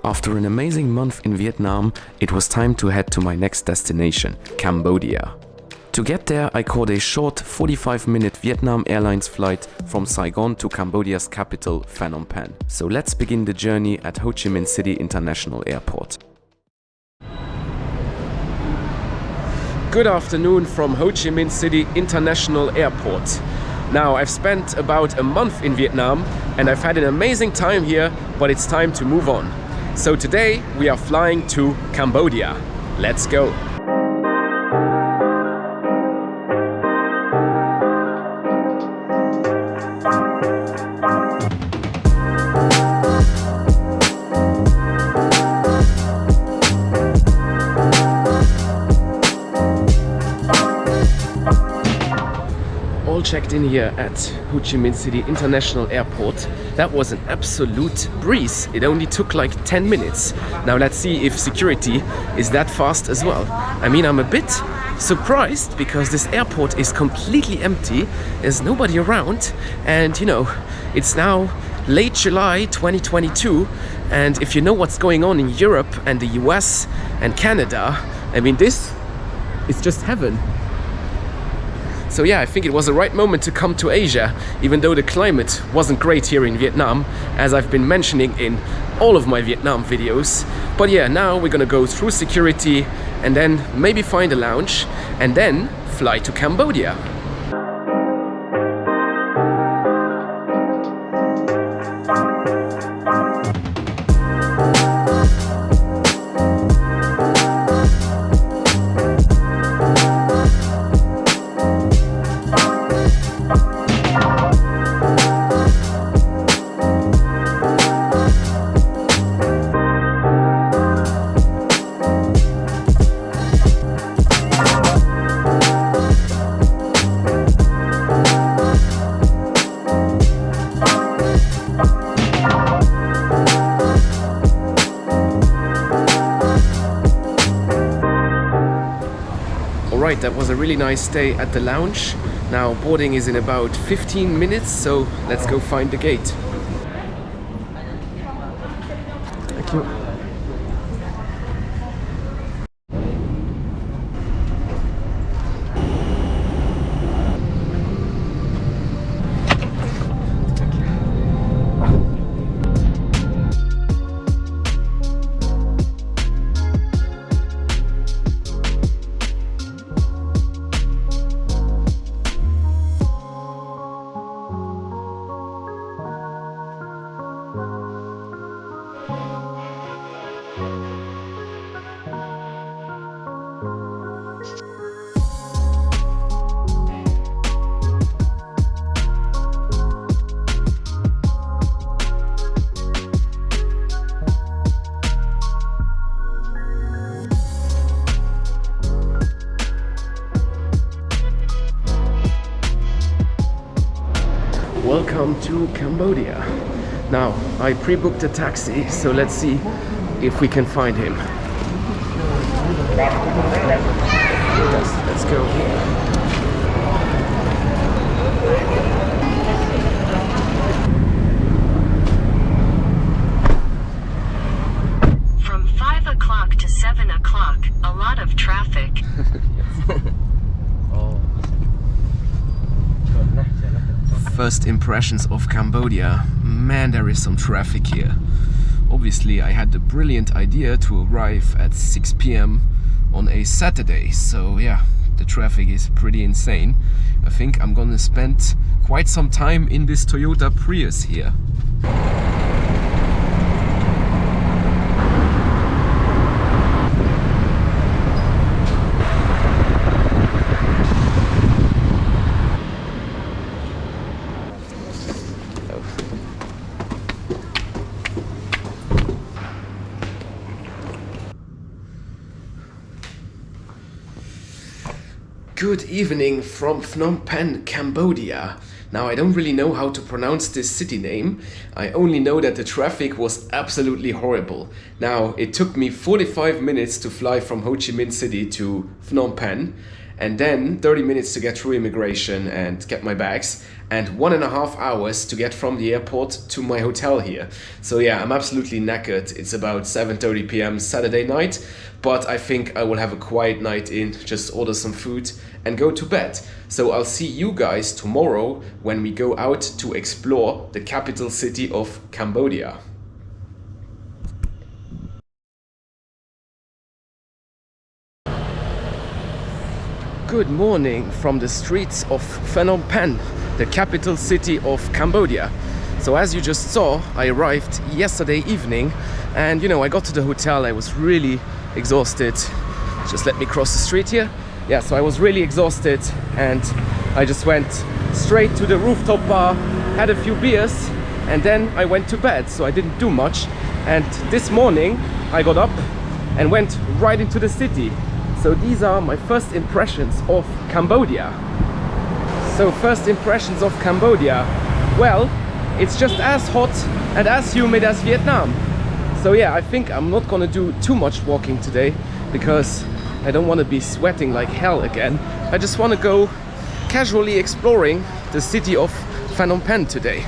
After an amazing month in Vietnam, it was time to head to my next destination, Cambodia. To get there, I caught a short 45-minute Vietnam Airlines flight from Saigon to Cambodia's capital, Phnom Penh. So let's begin the journey at Ho Chi Minh City International Airport. Good afternoon from Ho Chi Minh City International Airport. Now, I've spent about a month in Vietnam and I've had an amazing time here, but it's time to move on. So today we are flying to Cambodia. Let's go! Checked in here at Ho Chi Minh City International Airport. That was an absolute breeze. It only took like 10 minutes. Now let's see if security is that fast as well. I mean, I'm a bit surprised because this airport is completely empty. There's nobody around, and you know, it's now late July 2022, and if you know what's going on in Europe and the US and Canada, I mean, this is just heaven. So yeah, I think it was the right moment to come to Asia, even though the climate wasn't great here in Vietnam, as I've been mentioning in all of my Vietnam videos. But yeah, now we're gonna go through security and then maybe find a lounge and then fly to Cambodia. Alright, that was a really nice day at the lounge. Now boarding is in about 15 minutes, so let's go find the gate. Thank you. Welcome to Cambodia. Now, I pre-booked a taxi, so let's see if we can find him. Yes, let's go. From 5 o'clock to 7 o'clock, a lot of traffic. First impressions of Cambodia. Man, there is some traffic here. Obviously, I had the brilliant idea to arrive at 6 p.m. on a Saturday, so yeah, the traffic is pretty insane. I think I'm gonna spend quite some time in this Toyota Prius here. Good evening from Phnom Penh, Cambodia. Now, I don't really know how to pronounce this city name. I only know that the traffic was absolutely horrible. Now, it took me 45 minutes to fly from Ho Chi Minh City to Phnom Penh, and then 30 minutes to get through immigration and get my bags. and 1.5 hours to get from the airport to my hotel here. So yeah, I'm absolutely knackered. It's about 7:30 p.m. Saturday night, but I think I will have a quiet night in, just order some food and go to bed. So I'll see you guys tomorrow when we go out to explore the capital city of Cambodia. Good morning from the streets of Phnom Penh, the capital city of Cambodia. So as you just saw, I arrived yesterday evening, and you know, I got to the hotel, I was really exhausted. Just let me cross the street here. Yeah, so I was really exhausted and I just went straight to the Rooftop Bar, had a few beers, and then I went to bed. So I didn't do much, and this morning I got up and went right into the city. So these are my first impressions of Cambodia. So first impressions of Cambodia. Well, it's just as hot and as humid as Vietnam. So yeah, I think I'm not gonna do too much walking today because I don't want to be sweating like hell again. I just want to go casually exploring the city of Phnom Penh today.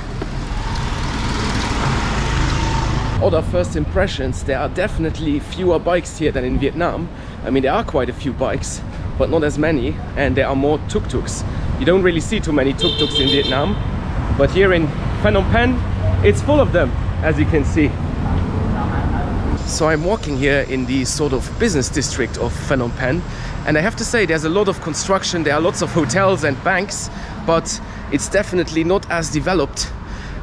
Other first impressions, there are definitely fewer bikes here than in Vietnam. I mean, there are quite a few bikes, but not as many, and there are more tuk-tuks. You don't really see too many tuk-tuks in Vietnam, but here in Phnom Penh, it's full of them, as you can see. So I'm walking here in the sort of business district of Phnom Penh, and I have to say there's a lot of construction, there are lots of hotels and banks, but it's definitely not as developed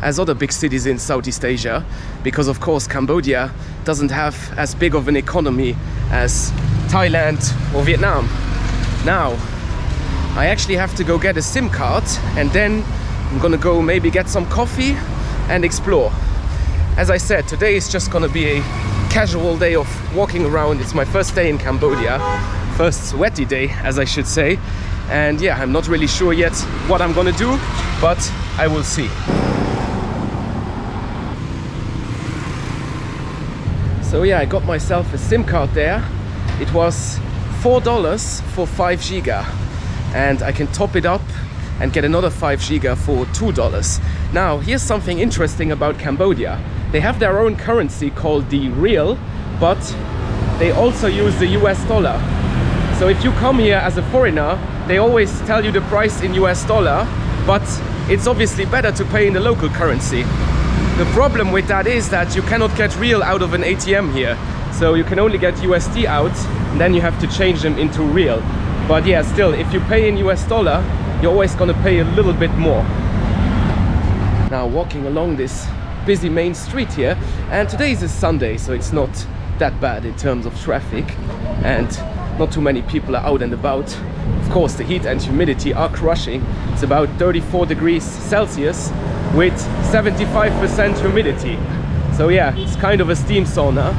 as other big cities in Southeast Asia, because of course Cambodia doesn't have as big of an economy as Thailand or Vietnam. Now, I actually have to go get a SIM card, and then I'm gonna go maybe get some coffee and explore. As I said, today is just gonna be a casual day of walking around. It's my first day in Cambodia, first sweaty day, as I should say. And yeah, I'm not really sure yet what I'm gonna do, but I will see. So yeah, I got myself a SIM card there. It was $4 for 5 giga, and I can top it up and get another 5 giga for $2. Now, here's something interesting about Cambodia. They have their own currency called the riel, but they also use the US dollar. So if you come here as a foreigner, they always tell you the price in US dollar, but it's obviously better to pay in the local currency. The problem with that is that you cannot get riel out of an ATM here. So you can only get USD out, and then you have to change them into riel. But yeah, still, if you pay in US dollar, you're always gonna pay a little bit more. Now, walking along this busy main street here, and today is a Sunday, so it's not that bad in terms of traffic, and not too many people are out and about. Of course, the heat and humidity are crushing. It's about 34 degrees Celsius with 75% humidity. So yeah, it's kind of a steam sauna,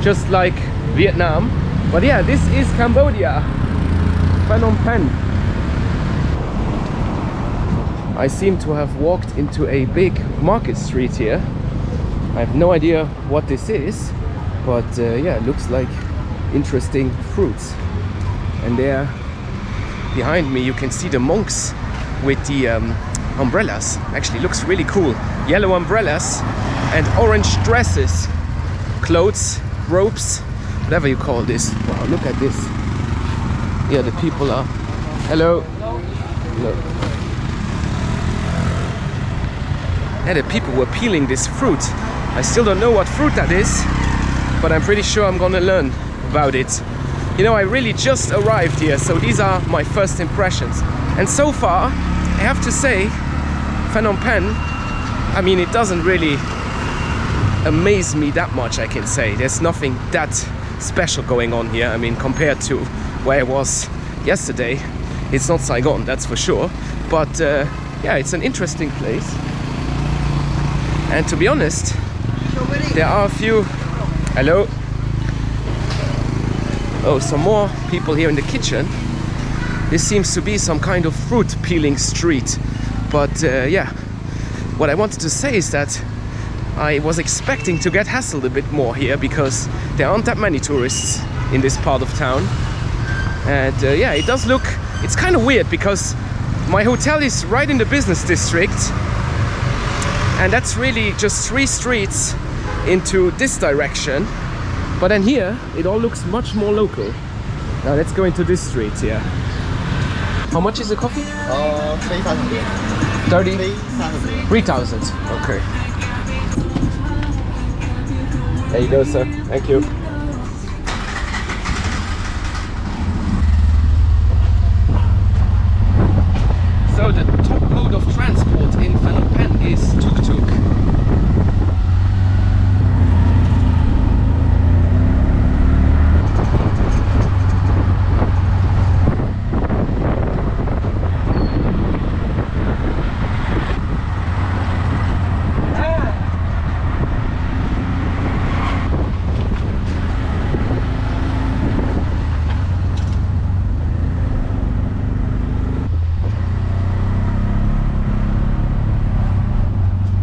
just like Vietnam. But yeah, this is Cambodia, Phnom Penh. I seem to have walked into a big market street here. I have no idea what this is, but yeah, it looks like interesting fruits. And there behind me you can see the monks with the umbrellas. Actually looks really cool. Yellow umbrellas and orange dresses, clothes, robes, whatever you call this. Wow, look at this. Yeah, the people are... Hello. Hello. Yeah, the people were peeling this fruit. I still don't know what fruit that is, but I'm pretty sure I'm gonna learn about it. You know, I really just arrived here, so these are my first impressions. And so far, I have to say, Phnom Penh, I mean, it doesn't really amaze me that much, I can say. There's nothing that special going on here. I mean, compared to where I was yesterday, it's not Saigon, that's for sure. But yeah, it's an interesting place. And to be honest, there are a few... Hello? Oh, some more people here in the kitchen. This seems to be some kind of fruit peeling street. But yeah, what I wanted to say is that I was expecting to get hassled a bit more here because there aren't that many tourists in this part of town. And yeah, it does look... It's kind of weird because My hotel is right in the business district, and that's really just 3 streets into this direction. But then here it all looks much more local. Now let's go into this street here. How much is the coffee? 3,000. 30? 3,000. 3,000. Okay. There you go, sir. Thank you. So the top mode of transport in Phnom Penh is Tuk-Tuk.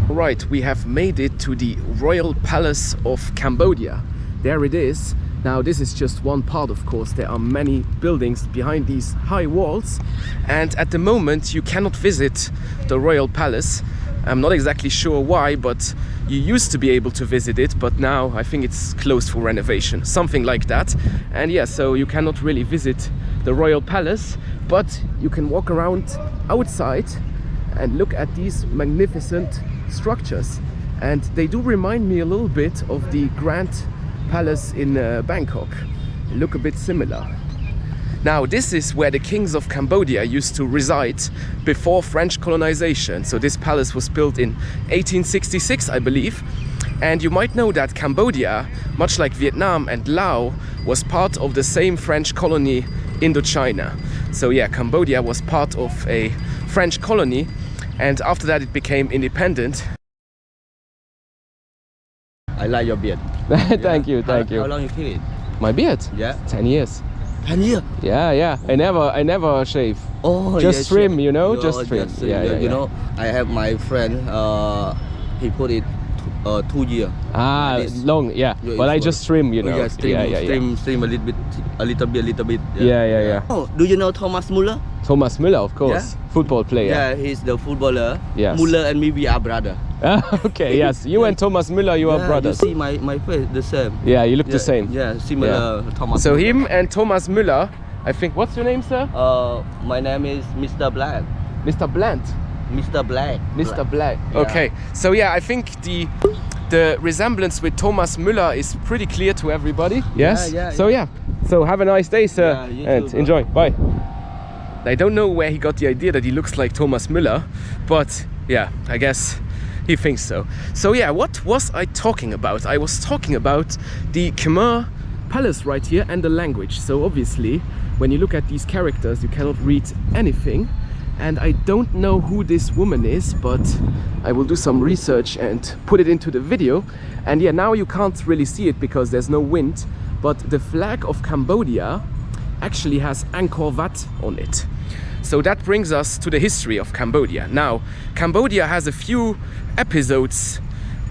Right, we have made it to the Royal Palace of Cambodia. There it is. Now this is just one part, of course. There are many buildings behind these high walls, and at the moment you cannot visit the Royal Palace. I'm not exactly sure why, but you used to be able to visit it, but now I think it's closed for renovation, something like that. And yeah, so you cannot really visit the Royal Palace, but you can walk around outside and look at these magnificent structures, and they do remind me a little bit of the Grand Palace in Bangkok. They look a bit similar. Now this is where the kings of Cambodia used to reside before French colonization. So this palace was built in 1866, I believe. And you might know that Cambodia, much like Vietnam and Laos, was part of the same French colony Indochina. So yeah, Cambodia was part of a French colony, and after that it became independent. I like your beard. Thank you, thank you. How long you keep it? My beard? Yeah. 10 years. 10 years? Yeah. I never shave. Oh, just trim, you know, Oh, just trim. Yeah. You know, I have my friend, he put it 2 years. Ah, Like this. long, yeah. Yeah, But I it's just trim, you know. Yeah, trim a little bit. Yeah. Oh, do you know Thomas Muller? Thomas Müller, of course. Yeah. Football player. Yeah, he's the footballer. Yes. Muller and me, we are brother. Okay, yes. You and Thomas Müller, you are brothers. You see my face, the same. Yeah, you look the same. Yeah, similar Thomas So Muller. him and Thomas Müller, I think, what's your name, sir? My name is Mr. Black. Mr. Bland. Mr. Black. Mr. Black. Yeah. Okay. So yeah, I think the resemblance with Thomas Müller is pretty clear to everybody. Yes? Yeah. So have a nice day, sir. Yeah, you and too, enjoy. Bye. I don't know where he got the idea that he looks like Thomas Müller, but yeah, I guess he thinks so. So yeah, what was I talking about? I was talking about the Khmer Palace right here and the language. So obviously, when you look at these characters, you cannot read anything. And I don't know who this woman is, but I will do some research and put it into the video. And yeah, now you can't really see it because there's no wind, but the flag of Cambodia actually has Angkor Wat on it. So that brings us to the history of Cambodia. Now, Cambodia has a few episodes,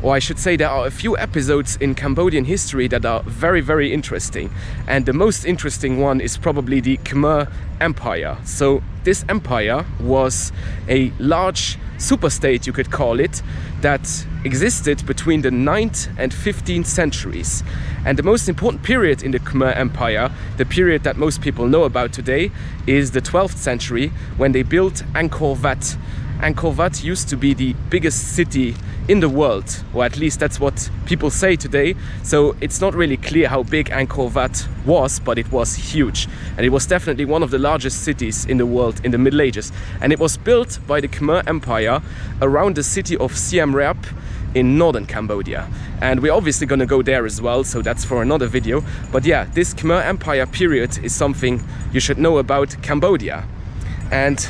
or I should say there are a few episodes in Cambodian history that are very, very interesting. And the most interesting one is probably the Khmer Empire. So this empire was a large superstate, you could call it, that existed between the 9th and 15th centuries. And the most important period in the Khmer Empire, the period that most people know about today, is the 12th century, when they built Angkor Wat. Angkor Wat used to be the biggest city in the world, or at least that's what people say today. So it's not really clear how big Angkor Wat was, but it was huge. And it was definitely one of the largest cities in the world in the Middle Ages. And it was built by the Khmer Empire around the city of Siem Reap in northern Cambodia. And we're obviously gonna go there as well, so that's for another video. But yeah, this Khmer Empire period is something you should know about Cambodia. And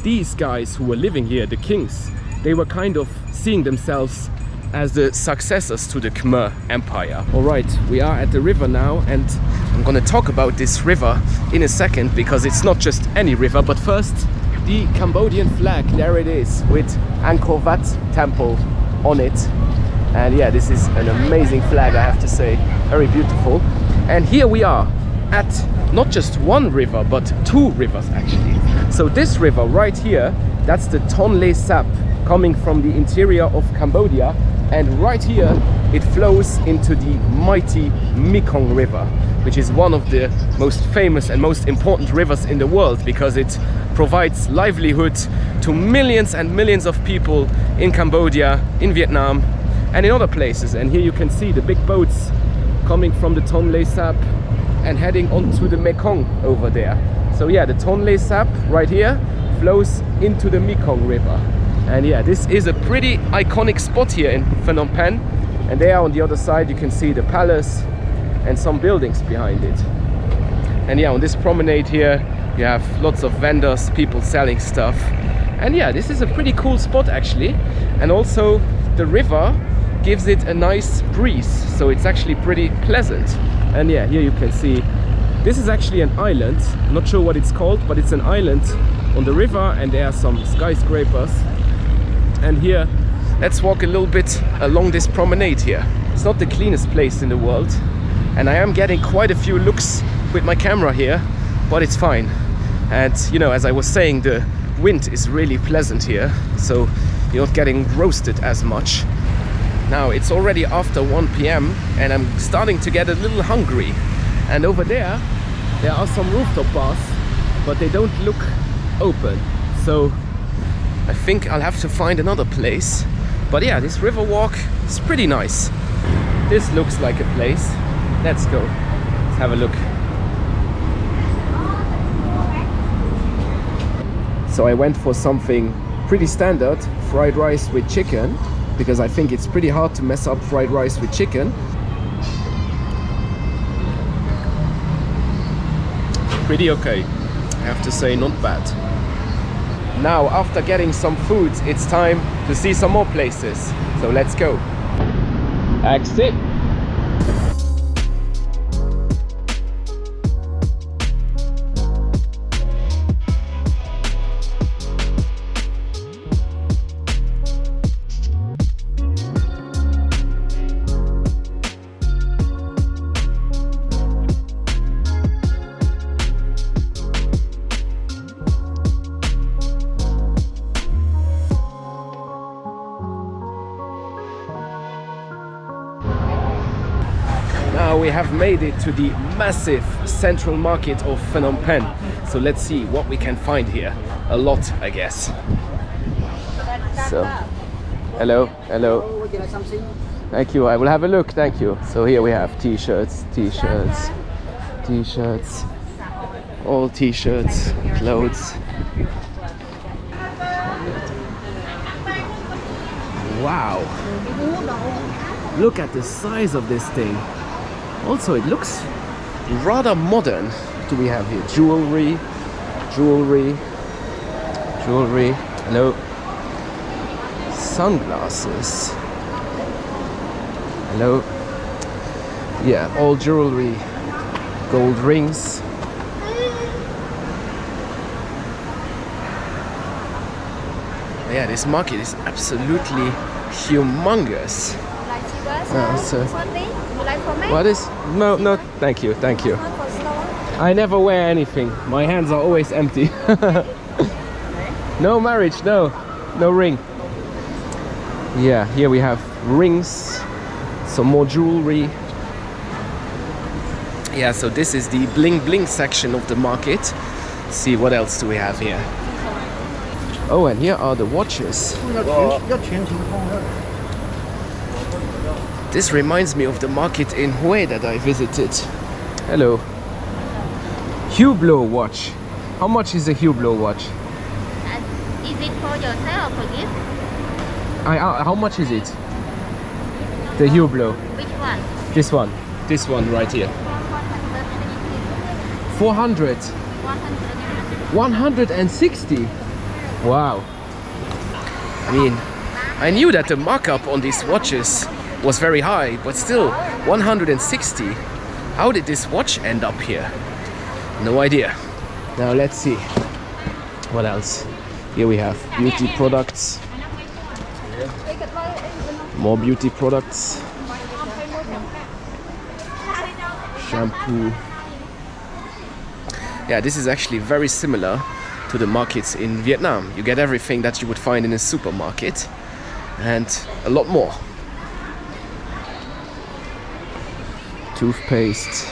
these guys who were living here, the kings, they were kind of seeing themselves as the successors to the Khmer Empire. All right, we are at the river now, and I'm gonna talk about this river in a second, because it's not just any river. But first, the Cambodian flag, there it is, with Angkor Wat temple on it. And yeah, this is an amazing flag, I have to say, very beautiful. And here we are at not just one river, but two rivers actually. So this river right here, that's the Tonle Sap coming from the interior of Cambodia, and right here it flows into the mighty Mekong River, which is one of the most famous and most important rivers in the world because it provides livelihood to millions and millions of people in Cambodia, in Vietnam and in other places. And here you can see the big boats coming from the Tonle Sap and heading onto the Mekong over there. So yeah, the Tonle Sap right here flows into the Mekong River. And yeah, this is a pretty iconic spot here in Phnom Penh. And there on the other side you can see the palace and some buildings behind it. And yeah, on this promenade here you have lots of vendors, people selling stuff. And yeah, this is a pretty cool spot actually. And also the river gives it a nice breeze, so it's actually pretty pleasant. And yeah, here you can see this is actually an island. I'm not sure what it's called, but it's an island on the river and there are some skyscrapers. And here, let's walk a little bit along this promenade here. It's not the cleanest place in the world, and I am getting quite a few looks with my camera here, but it's fine. And you know, as I was saying, the wind is really pleasant here, so you're not getting roasted as much. Now it's already after 1 p.m. and I'm starting to get a little hungry. And over there are some rooftop bars, but they don't look open. So I think I'll have to find another place. But yeah, this river walk is pretty nice. This looks like a place. Let's go. Let's have a look. So I went for something pretty standard, fried rice with chicken, because I think it's pretty hard to mess up fried rice with chicken. Pretty okay, I have to say, not bad. Now, after getting some food, it's time to see some more places. So let's go. Exit. We have made it to the massive central market of Phnom Penh. So let's see what we can find here. A lot, I guess. So, hello, hello. Would you like something? Thank you, I will have a look, thank you. So here we have t-shirts, t-shirts, t-shirts, all t-shirts, clothes. Wow, look at the size of this thing. Also, it looks rather modern. What do we have here? Jewelry, jewelry, jewelry. Hello. Sunglasses. Hello. Yeah, all jewelry. Gold rings. Yeah, this market is absolutely humongous. What is? No, no, thank you, thank you. I never wear anything. My hands are always empty. No marriage, no ring. Yeah, here we have rings, some more jewelry. Yeah, so this is the bling bling section of the market. Let's see what else do we have here. Oh, and here are the watches. This reminds me of the market in Hue that I visited. Hello. Hublot watch. How much is a Hublot watch? Is it for yourself or for gift? How much is it? The Hublot. Which one? This one. This one right here. 400. 160. Wow. I mean, I knew that the markup on these watches was very high, but still 160. How did this watch end up here? No idea. Now let's see what else. Here we have beauty products, more beauty products, shampoo. Yeah, this is actually very similar to the markets in Vietnam. You get everything that you would find in a supermarket and a lot more. Toothpaste,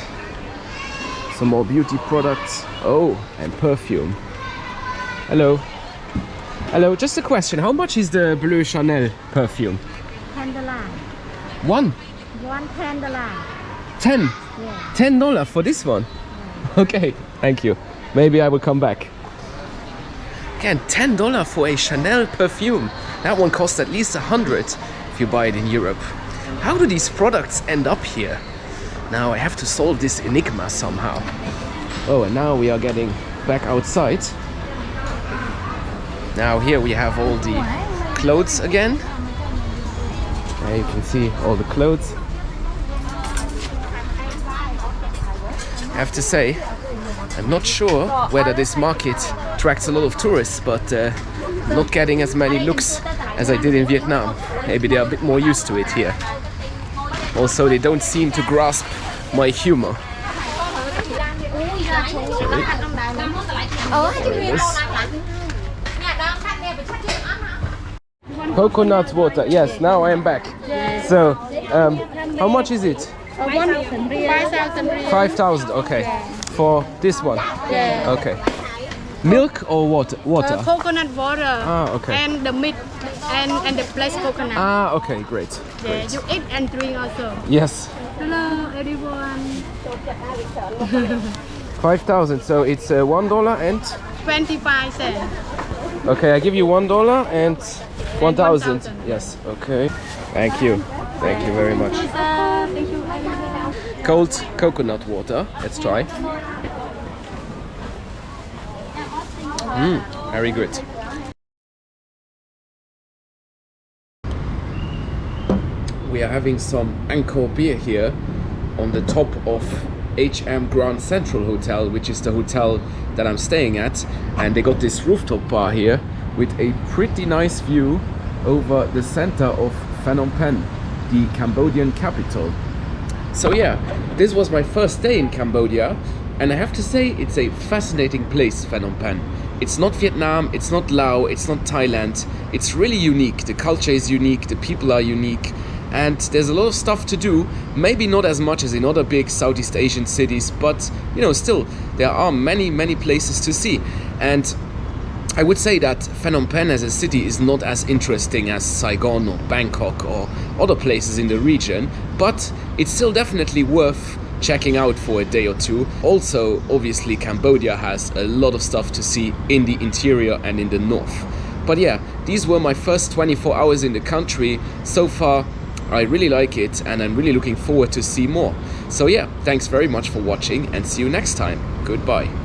some more beauty products. Oh, and perfume. Hello. Hello, just a question. How much is the Bleu Chanel perfume? $10. One? $10. 10? Yeah. $10 for this one? Okay, thank you. Maybe I will come back. Again, $10 for a Chanel perfume. That one costs at least 100 if you buy it in Europe. How do these products end up here? Now I have to solve this enigma somehow. Oh, and now we are getting back outside. Now here we have all the clothes again. There you can see all the clothes. I have to say, I'm not sure whether this market attracts a lot of tourists, but I'm not getting as many looks as I did in Vietnam. Maybe they are a bit more used to it here. Also, they don't seem to grasp my humor. Coconut water. Yes, now I am back. So, how much is it? 5,000. Okay. For this one. Yeah. Okay. Milk or water? Water. Coconut water. Ah, okay. And the meat and the fresh coconut. Ah, okay, great. Yeah, Great. you eat and drink also. Yes. Hello, everyone. 5,000. So it's $1 and. 25 cents. Okay, I give you $1 and 1,000. 1,000. Yes. Okay. Thank you. Thank you very much. Thank you. Cold coconut water. Let's try. Very good. We are having some Angkor beer here on the top of HM Grand Central Hotel, which is the hotel that I'm staying at, and they got this rooftop bar here with a pretty nice view over the center of Phnom Penh, the Cambodian capital. So yeah, this was my first day in Cambodia, and I have to say it's a fascinating place, Phnom Penh. It's not Vietnam, it's not Laos, it's not Thailand. It's really unique. The culture is unique, the people are unique, and there's a lot of stuff to do. Maybe not as much as in other big Southeast Asian cities, but you know, still there are many places to see. And I would say that Phnom Penh as a city is not as interesting as Saigon or Bangkok or other places in the region, but it's still definitely worth checking out for a day or two. Also, obviously, Cambodia has a lot of stuff to see in the interior and in the north. But yeah, these were my first 24 hours in the country. So far, I really like it, and I'm really looking forward to see more. So yeah, thanks very much for watching, and see you next time. Goodbye.